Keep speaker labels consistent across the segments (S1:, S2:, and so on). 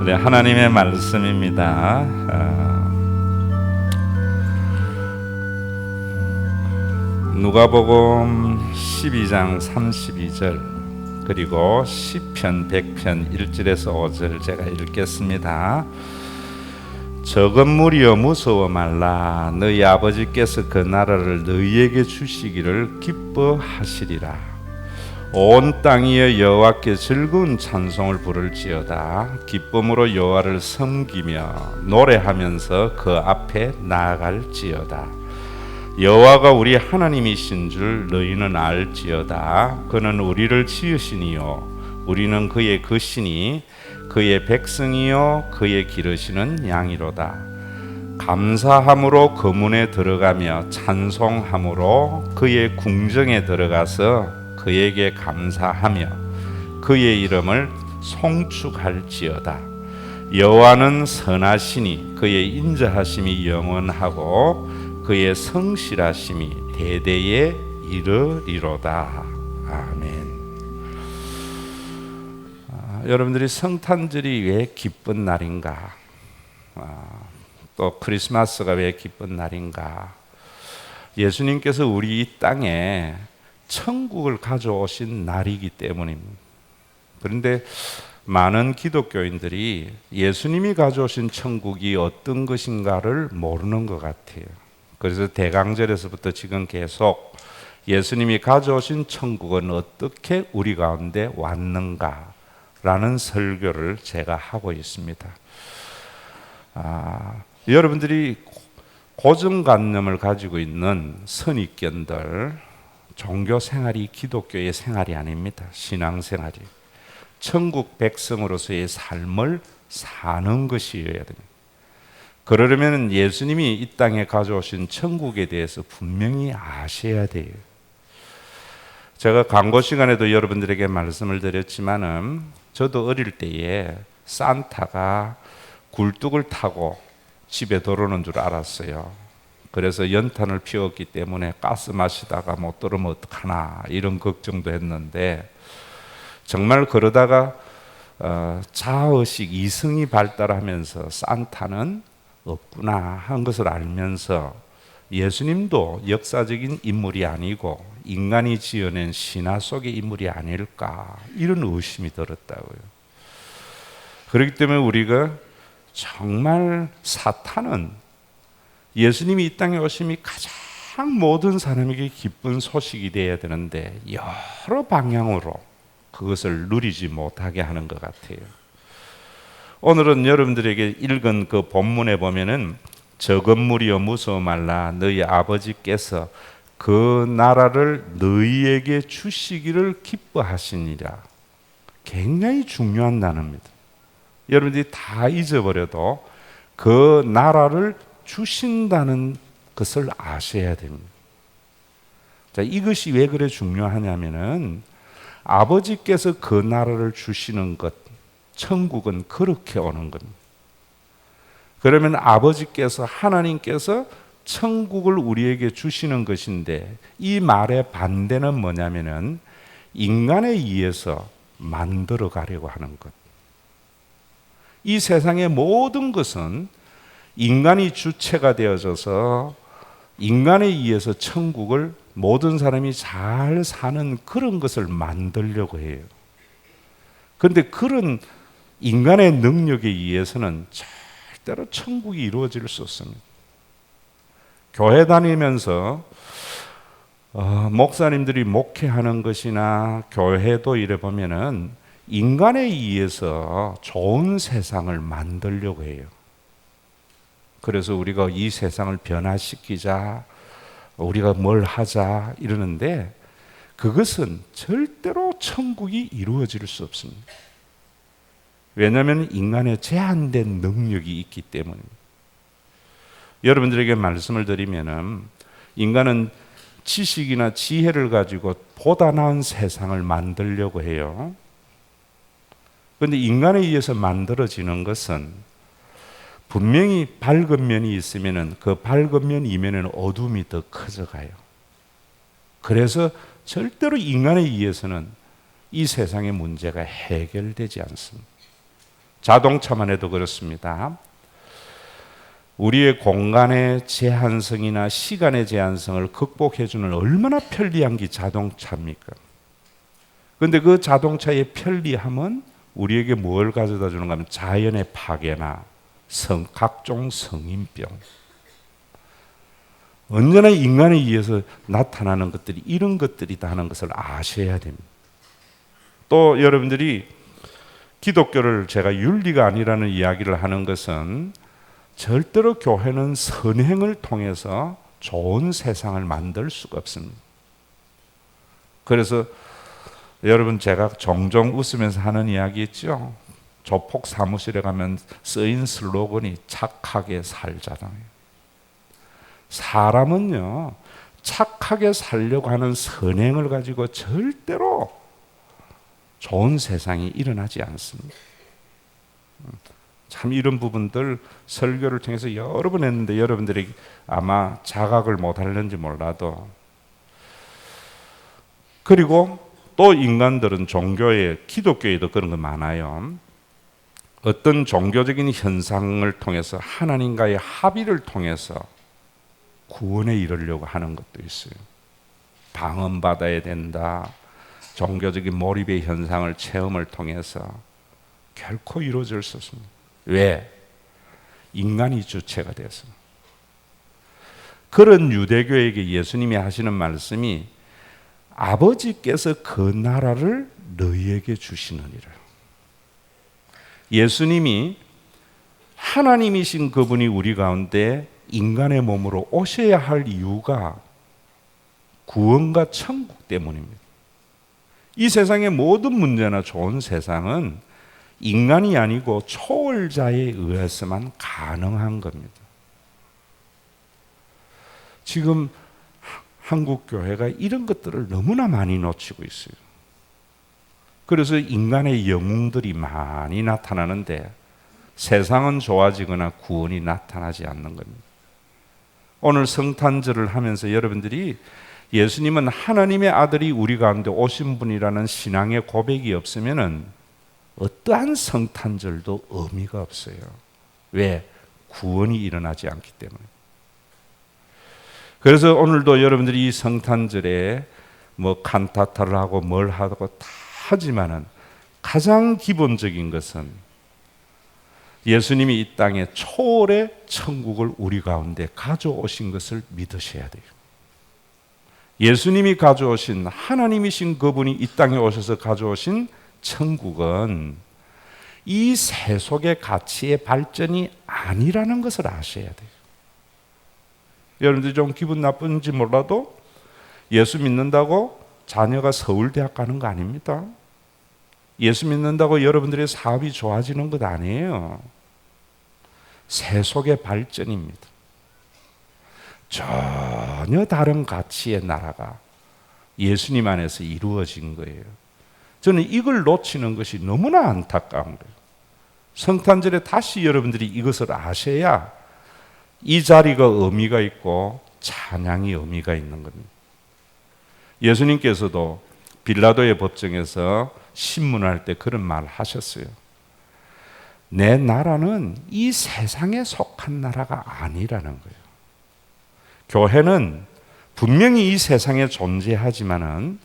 S1: 네, 하나님의 말씀입니다. 누가복음 12장 32절 그리고 시편 100편 1절에서 5절 제가 읽겠습니다. 적은 무리여 무서워 말라. 너희 아버지께서 그 나라를 너희에게 주시기를 기뻐하시리라. 온 땅이여 여호와께 즐거운 찬송을 부를지어다. 기쁨으로 여호와를 섬기며 노래하면서 그 앞에 나아갈지어다. 여호와가 우리 하나님이신 줄 너희는 알지어다. 그는 우리를 지으시니요 우리는 그의 것이니 그의 백성이요 그의 기르시는 양이로다. 감사함으로 그 문에 들어가며 찬송함으로 그의 궁정에 들어가서 그에게 감사하며 그의 이름을 송축할지어다. 여호와는 선하시니 그의 인자하심이 영원하고 그의 성실하심이 대대에 이르리로다. 아멘. 여러분들이 성탄절이 왜 기쁜 날인가? 또 크리스마스가 왜 기쁜 날인가? 예수님께서 우리 이 땅에 천국을 가져오신 날이기 때문입니다. 그런데 많은 기독교인들이 예수님이 가져오신 천국이 어떤 것인가를 모르는 것 같아요. 그래서 대강절에서부터 지금 계속 예수님이 가져오신 천국은 어떻게 우리 가운데 왔는가라는 설교를 제가 하고 있습니다. 여러분들이 고정관념을 가지고 있는 선입견들, 종교 생활이 기독교의 생활이 아닙니다. 신앙생활이 천국 백성으로서의 삶을 사는 것이어야 됩니다. 그러려면 예수님이 이 땅에 가져오신 천국에 대해서 분명히 아셔야 돼요. 제가 광고 시간에도 여러분들에게 말씀을 드렸지만은 저도 어릴 때에 산타가 굴뚝을 타고 집에 들어오는 줄 알았어요. 그래서 연탄을 피웠기 때문에 가스 마시다가 못 들으면 어떡하나 이런 걱정도 했는데, 정말 그러다가 자의식 이성이 발달하면서 산타는 없구나 한 것을 알면서 예수님도 역사적인 인물이 아니고 인간이 지어낸 신화 속의 인물이 아닐까 이런 의심이 들었다고요. 그렇기 때문에 우리가 정말 사탄은 예수님이 이 땅에 오심이 가장 모든 사람에게 기쁜 소식이 되어야 되는데 여러 방향으로 그것을 누리지 못하게 하는 것 같아요. 오늘은 여러분들에게 읽은 그 본문에 보면은 적은 무리여 무서워 말라. 너희 아버지께서 그 나라를 너희에게 주시기를 기뻐하시니라. 굉장히 중요한 단어입니다. 여러분들이 다 잊어버려도 그 나라를 주신다는 것을 아셔야 됩니다. 자, 이것이 왜 그래 중요하냐면은 아버지께서 그 나라를 주시는 것, 천국은 그렇게 오는 겁니다. 그러면 아버지께서, 하나님께서 천국을 우리에게 주시는 것인데, 이 말의 반대는 뭐냐면은 인간에 의해서 만들어 가려고 하는 것. 이 세상의 모든 것은 인간이 주체가 되어져서 인간에 의해서 천국을 모든 사람이 잘 사는 그런 것을 만들려고 해요. 그런데 그런 인간의 능력에 의해서는 절대로 천국이 이루어질 수 없습니다. 교회 다니면서 목사님들이 목회하는 것이나 교회도 이래 보면은 인간에 의해서 좋은 세상을 만들려고 해요. 그래서 우리가 이 세상을 변화시키자, 우리가 뭘 하자 이러는데 그것은 절대로 천국이 이루어질 수 없습니다. 왜냐하면 인간의 제한된 능력이 있기 때문입니다. 여러분들에게 말씀을 드리면은 인간은 지식이나 지혜를 가지고 보다 나은 세상을 만들려고 해요. 그런데 인간에 의해서 만들어지는 것은 분명히 밝은 면이 있으면은 그 밝은 면 이면에는 어둠이 더 커져가요. 그래서 절대로 인간에 의해서는 이 세상의 문제가 해결되지 않습니다. 자동차만 해도 그렇습니다. 우리의 공간의 제한성이나 시간의 제한성을 극복해주는 얼마나 편리한 게 자동차입니까? 그런데 그 자동차의 편리함은 우리에게 뭘 가져다 주는가 하면 자연의 파괴나 각종 성인병, 언제나 인간에 의해서 나타나는 것들이 이런 것들이다 하는 것을 아셔야 됩니다. 또 여러분들이 기독교를 제가 윤리가 아니라는 이야기를 하는 것은 절대로 교회는 선행을 통해서 좋은 세상을 만들 수가 없습니다. 그래서 여러분 제가 종종 웃으면서 하는 이야기 있죠. 조폭 사무실에 가면 쓰인 슬로건이 착하게 살자잖아요. 사람은요, 착하게 살려고 하는 선행을 가지고 절대로 좋은 세상이 일어나지 않습니다. 참 이런 부분들 설교를 통해서 여러 번 했는데 여러분들이 아마 자각을 못하는지 몰라도, 그리고 또 인간들은 종교에, 기독교에도 그런 거 많아요. 어떤 종교적인 현상을 통해서 하나님과의 합의를 통해서 구원에 이르려고 하는 것도 있어요. 방언받아야 된다. 종교적인 몰입의 현상을 체험을 통해서 결코 이루어질 수 없습니다. 왜? 인간이 주체가 돼서. 그런 유대교에게 예수님이 하시는 말씀이 아버지께서 그 나라를 너희에게 주시느니라. 예수님이 하나님이신 그분이 우리 가운데 인간의 몸으로 오셔야 할 이유가 구원과 천국 때문입니다. 이 세상의 모든 문제나 좋은 세상은 인간이 아니고 초월자에 의해서만 가능한 겁니다. 지금 한국 교회가 이런 것들을 너무나 많이 놓치고 있어요. 그래서 인간의 영웅들이 많이 나타나는데 세상은 좋아지거나 구원이 나타나지 않는 겁니다. 오늘 성탄절을 하면서 여러분들이 예수님은 하나님의 아들이 우리 가운데 오신 분이라는 신앙의 고백이 없으면은 어떠한 성탄절도 의미가 없어요. 왜? 구원이 일어나지 않기 때문에. 그래서 오늘도 여러분들이 이 성탄절에 뭐 칸타타를 하고 뭘 하고 다 하지만은 가장 기본적인 것은 예수님이 이 땅에 초월의 천국을 우리 가운데 가져오신 것을 믿으셔야 돼요. 예수님이 가져오신, 하나님이신 그분이 이 땅에 오셔서 가져오신 천국은 이 세속의 가치의 발전이 아니라는 것을 아셔야 돼요. 여러분들 좀 기분 나쁜지 몰라도 예수 믿는다고 자녀가 서울대학 가는 거 아닙니다. 예수 믿는다고 여러분들의 사업이 좋아지는 것 아니에요. 세속의 발전입니다. 전혀 다른 가치의 나라가 예수님 안에서 이루어진 거예요. 저는 이걸 놓치는 것이 너무나 안타까운 거예요. 성탄절에 다시 여러분들이 이것을 아셔야 이 자리가 의미가 있고 찬양이 의미가 있는 겁니다. 예수님께서도 빌라도의 법정에서 신문할 때 그런 말을 하셨어요. 내 나라는 이 세상에 속한 나라가 아니라는 거예요. 교회는 분명히 이 세상에 존재하지만은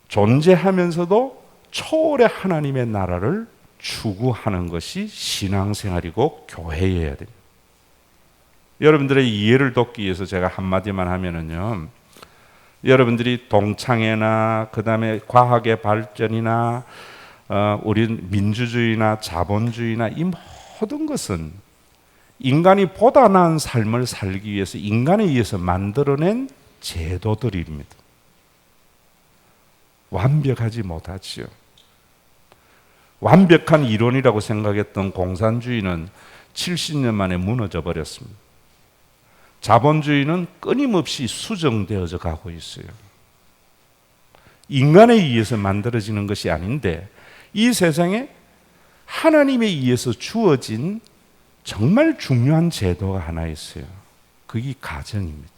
S1: 존재하면서도 초월의 하나님의 나라를 추구하는 것이 신앙생활이고 교회여야 됩니다. 여러분들의 이해를 돕기 위해서 제가 한마디만 하면은요, 여러분들이 동창회나 그 다음에 과학의 발전이나 우리 민주주의나 자본주의나 이 모든 것은 인간이 보다 나은 삶을 살기 위해서 인간에 의해서 만들어낸 제도들입니다. 완벽하지 못하지요. 완벽한 이론이라고 생각했던 공산주의는 70년 만에 무너져 버렸습니다. 자본주의는 끊임없이 수정되어져 가고 있어요. 인간에 의해서 만들어지는 것이 아닌데 이 세상에 하나님에 의해서 주어진 정말 중요한 제도가 하나 있어요. 그게 가정입니다.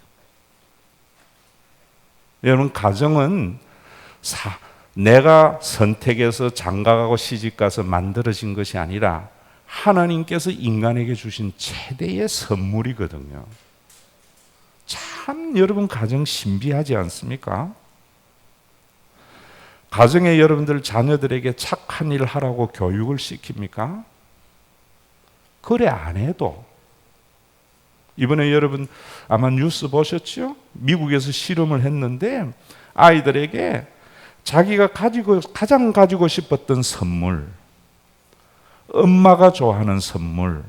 S1: 여러분, 가정은 내가 선택해서 장가가고 시집가서 만들어진 것이 아니라 하나님께서 인간에게 주신 최대의 선물이거든요. 참 여러분 가정 신비하지 않습니까? 가정에 여러분들 자녀들에게 착한 일 하라고 교육을 시킵니까? 그래 안 해도 이번에 여러분 아마 뉴스 보셨죠? 미국에서 실험을 했는데 아이들에게 자기가 가장 가지고 싶었던 선물, 엄마가 좋아하는 선물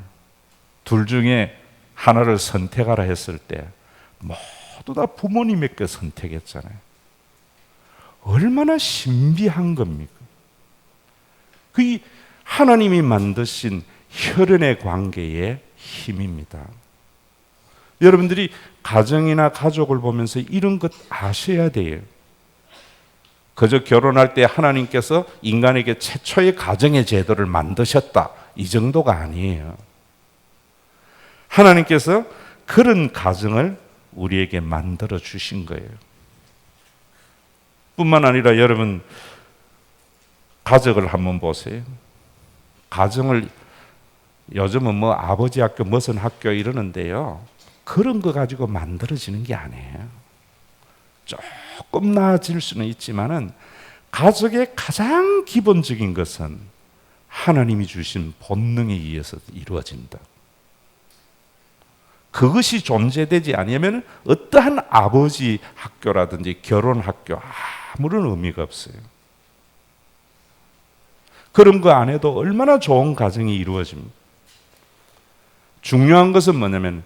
S1: 둘 중에 하나를 선택하라 했을 때 모두 다 부모님에게 선택했잖아요. 얼마나 신비한 겁니까? 그게 하나님이 만드신 혈연의 관계의 힘입니다. 여러분들이 가정이나 가족을 보면서 이런 것 아셔야 돼요. 그저 결혼할 때 하나님께서 인간에게 최초의 가정의 제도를 만드셨다, 이 정도가 아니에요. 하나님께서 그런 가정을 우리에게 만들어 주신 거예요. 뿐만 아니라 여러분 가정을 한번 보세요. 가정을 요즘은 뭐 아버지 학교 무슨 학교 이러는데요, 그런 거 가지고 만들어지는 게 아니에요. 조금 나아질 수는 있지만은 가족의 가장 기본적인 것은 하나님이 주신 본능에 의해서 이루어진다. 그것이 존재되지 않으면 어떠한 아버지 학교라든지 결혼 학교 아무런 의미가 없어요. 그런 거 안 해도 얼마나 좋은 가정이 이루어집니다. 중요한 것은 뭐냐면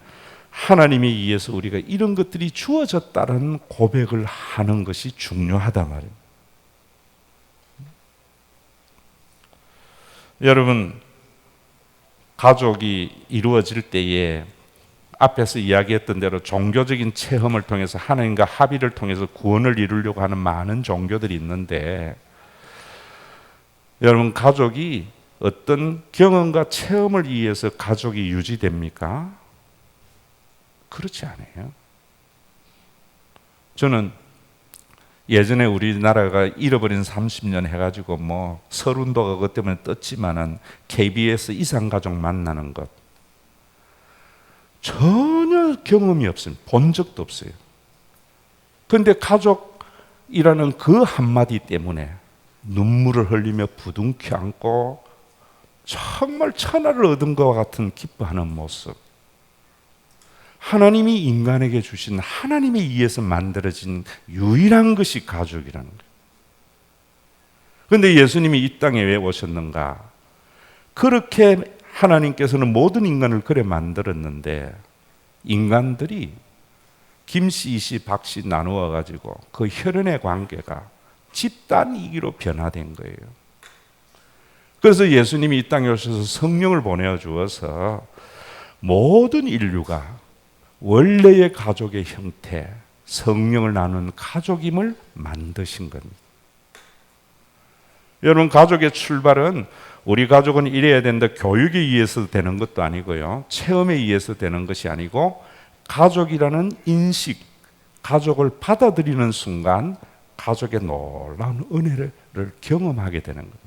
S1: 하나님에 의해서 우리가 이런 것들이 주어졌다는 고백을 하는 것이 중요하다 말이에요. 여러분, 가족이 이루어질 때에 앞에서 이야기했던 대로 종교적인 체험을 통해서 하나님과 합의를 통해서 구원을 이루려고 하는 많은 종교들이 있는데, 여러분 가족이 어떤 경험과 체험을 위해서 가족이 유지됩니까? 그렇지 않아요. 저는 예전에 우리나라가 잃어버린 30년 해가지고 뭐 설운도가 그것 때문에 떴지만은 KBS 이산가족 만나는 것 전혀 경험이 없습니다. 본 적도 없어요. 그런데 가족이라는 그 한마디 때문에 눈물을 흘리며 부둥켜 안고 정말 천하를 얻은 것과 같은 기뻐하는 모습. 하나님이 인간에게 주신 하나님에 의해서 만들어진 유일한 것이 가족이라는 거예요. 그런데 예수님이 이 땅에 왜 오셨는가? 그렇게 하나님께서는 모든 인간을 그래 만들었는데 인간들이 김씨, 이씨, 박씨 나누어 가지고 그 혈연의 관계가 집단 이기로 변화된 거예요. 그래서 예수님이 이 땅에 오셔서 성령을 보내어 주어서 모든 인류가 원래의 가족의 형태, 성령을 나누는 가족임을 만드신 겁니다. 여러분, 가족의 출발은 우리 가족은 이래야 된다 교육에 의해서 되는 것도 아니고요, 체험에 의해서 되는 것이 아니고 가족이라는 인식, 가족을 받아들이는 순간 가족의 놀라운 은혜를 경험하게 되는 겁니다.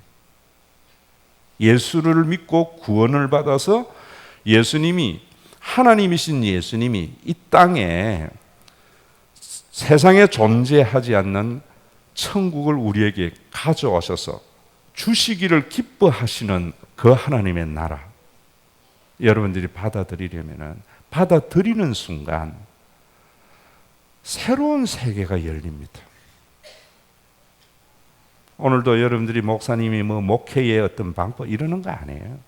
S1: 예수를 믿고 구원을 받아서 예수님이, 하나님이신 예수님이 이 땅에 세상에 존재하지 않는 천국을 우리에게 가져오셔서 주시기를 기뻐하시는 그 하나님의 나라, 여러분들이 받아들이려면 받아들이는 순간 새로운 세계가 열립니다. 오늘도 여러분들이 목사님이 뭐 목회의 어떤 방법 이러는 거 아니에요.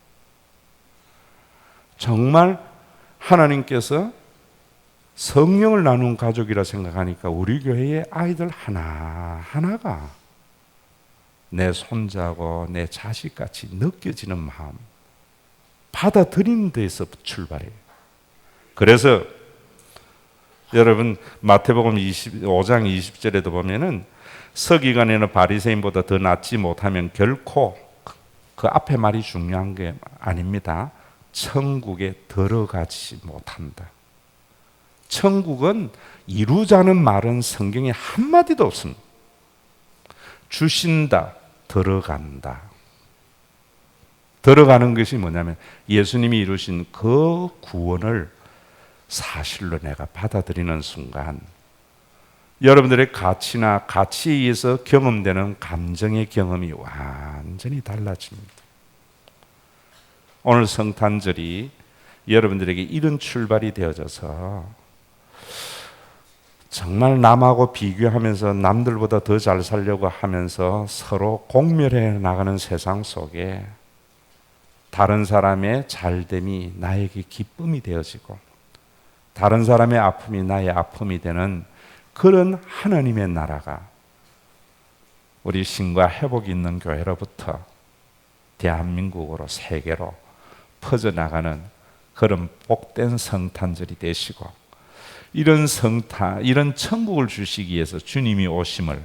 S1: 정말 하나님께서 성령을 나눈 가족이라 생각하니까 우리 교회의 아이들 하나하나가 내 손자고 내 자식같이 느껴지는 마음, 받아들이는 데에서 출발해요. 그래서 여러분 마태복음 25장 20절에도 보면은 서기관에는 바리새인보다 더 낫지 못하면 결코, 그 앞에 말이 중요한 게 아닙니다. 천국에 들어가지 못한다. 천국은 이루자는 말은 성경에 한마디도 없습니다. 주신다, 들어간다. 들어가는 것이 뭐냐면 예수님이 이루신 그 구원을 사실로 내가 받아들이는 순간 여러분들의 가치나 가치에 의해서 경험되는 감정의 경험이 완전히 달라집니다. 오늘 성탄절이 여러분들에게 이런 출발이 되어져서 정말 남하고 비교하면서 남들보다 더 잘 살려고 하면서 서로 공멸해 나가는 세상 속에 다른 사람의 잘됨이 나에게 기쁨이 되어지고 다른 사람의 아픔이 나의 아픔이 되는 그런 하나님의 나라가 우리 신과 회복이 있는 교회로부터 대한민국으로 세계로 퍼져나가는 그런 복된 성탄절이 되시고 이런 성탄, 이런 천국을 주시기 위해서 주님이 오심을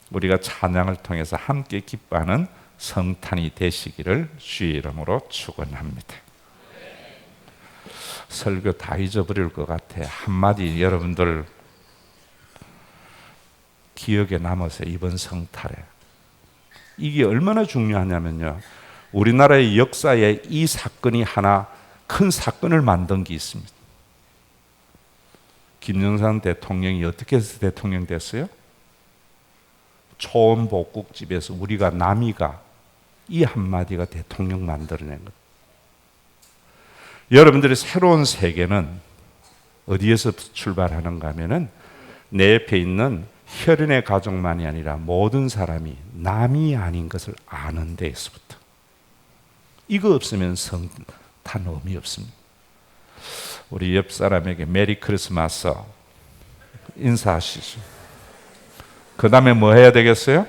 S1: 우리가 찬양을 통해서 함께 기뻐하는 성탄이 되시기를 주의 이름으로 축원합니다. 설교 다 잊어버릴 것 같아. 한마디 여러분들 기억에 남으세요. 이번 성탄에 이게 얼마나 중요하냐면요, 우리나라의 역사에 이 사건이 하나 큰 사건을 만든 게 있습니다. 김영삼 대통령이 어떻게 해서 대통령 됐어요? 초원복국집에서 우리가 남이가 이 한마디가 대통령 만들어낸 것. 여러분들의 새로운 세계는 어디에서 출발하는가 하면은 내 옆에 있는 혈연의 가족만이 아니라 모든 사람이 남이 아닌 것을 아는 데에서부터. 이거 없으면 성탄 의미 없습니다. 우리 옆 사람에게 메리 크리스마스 인사하시죠. 그 다음에 뭐 해야 되겠어요?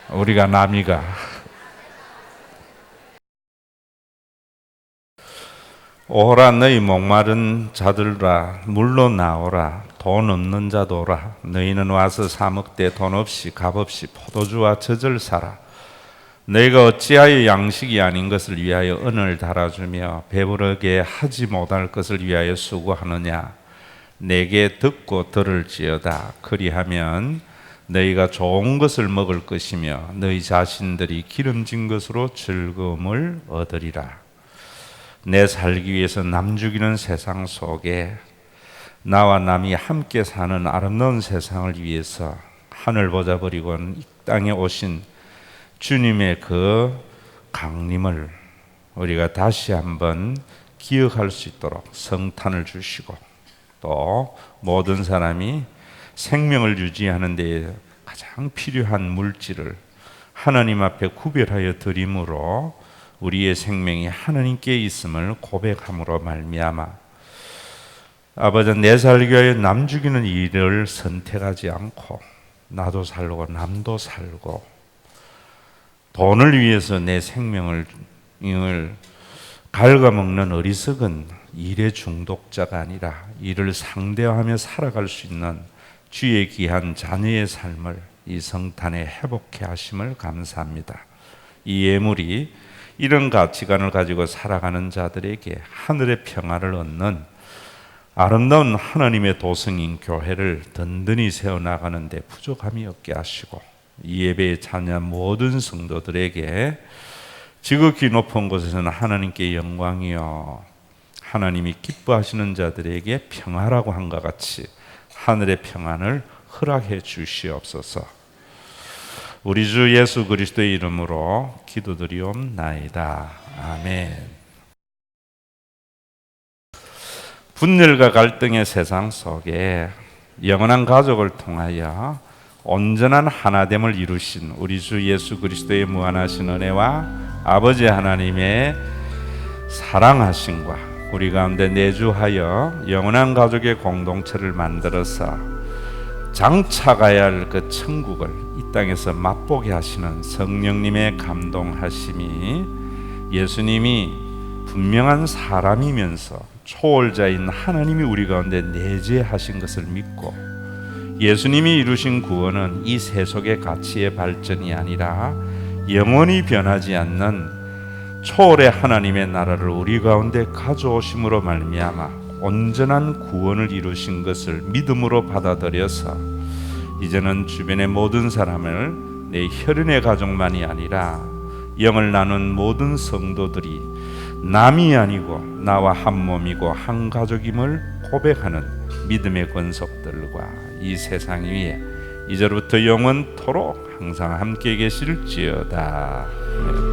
S1: 우리가 남이가 오라 너희 목마른 자들아 물로 나오라 돈 없는 자도 오라 너희는 와서 사 먹되 돈 없이 값 없이 포도주와 젖을 사라 너희가 어찌하여 양식이 아닌 것을 위하여 은을 달아주며 배부르게 하지 못할 것을 위하여 수고하느냐 내게 듣고 들을지어다 그리하면 너희가 좋은 것을 먹을 것이며 너희 자신들이 기름진 것으로 즐거움을 얻으리라. 내 살기 위해서 남 죽이는 세상 속에 나와 남이 함께 사는 아름다운 세상을 위해서 하늘 보자 버리고 이 땅에 오신 주님의 그 강림을 우리가 다시 한번 기억할 수 있도록 성탄을 주시고 또 모든 사람이 생명을 유지하는 데 가장 필요한 물질을 하나님 앞에 구별하여 드림으로 우리의 생명이 하나님께 있음을 고백함으로 말미암아 아버지 내 살기 위하여 남 죽이는 일을 선택하지 않고 나도 살고 남도 살고 돈을 위해서 내 생명을 갉아먹는 어리석은 일의 중독자가 아니라 이를 상대하며 살아갈 수 있는 주의 귀한 자녀의 삶을 이 성탄에 회복해 하심을 감사합니다. 이 예물이 이런 가치관을 가지고 살아가는 자들에게 하늘의 평안을 얻는 아름다운 하나님의 도성인 교회를 든든히 세워나가는 데 부족함이 없게 하시고 이 예배에 참여한 모든 성도들에게 지극히 높은 곳에서는 하나님께 영광이요 하나님이 기뻐하시는 자들에게 평화라고 한것 같이 하늘의 평안을 허락해 주시옵소서. 우리 주 예수 그리스도의 이름으로 기도드리옵나이다. 아멘. 분열과 갈등의 세상 속에 영원한 가족을 통하여 온전한 하나됨을 이루신 우리 주 예수 그리스도의 무한하신 은혜와 아버지 하나님의 사랑하심과 우리 가운데 내주하여 영원한 가족의 공동체를 만들어서 장차가야 할 그 천국을 이 땅에서 맛보게 하시는 성령님의 감동하심이 예수님이 분명한 사람이면서 초월자인 하나님이 우리 가운데 내재하신 것을 믿고 예수님이 이루신 구원은 이 세속의 가치의 발전이 아니라 영원히 변하지 않는 초월의 하나님의 나라를 우리 가운데 가져오심으로 말미암아 온전한 구원을 이루신 것을 믿음으로 받아들여서 이제는 주변의 모든 사람을 내 혈연의 가족만이 아니라 영을 나눈 모든 성도들이 남이 아니고 나와 한 몸이고 한 가족임을 고백하는 믿음의 권속들과 이 세상 위에 이제부터 영원토록 항상 함께 계실지어다.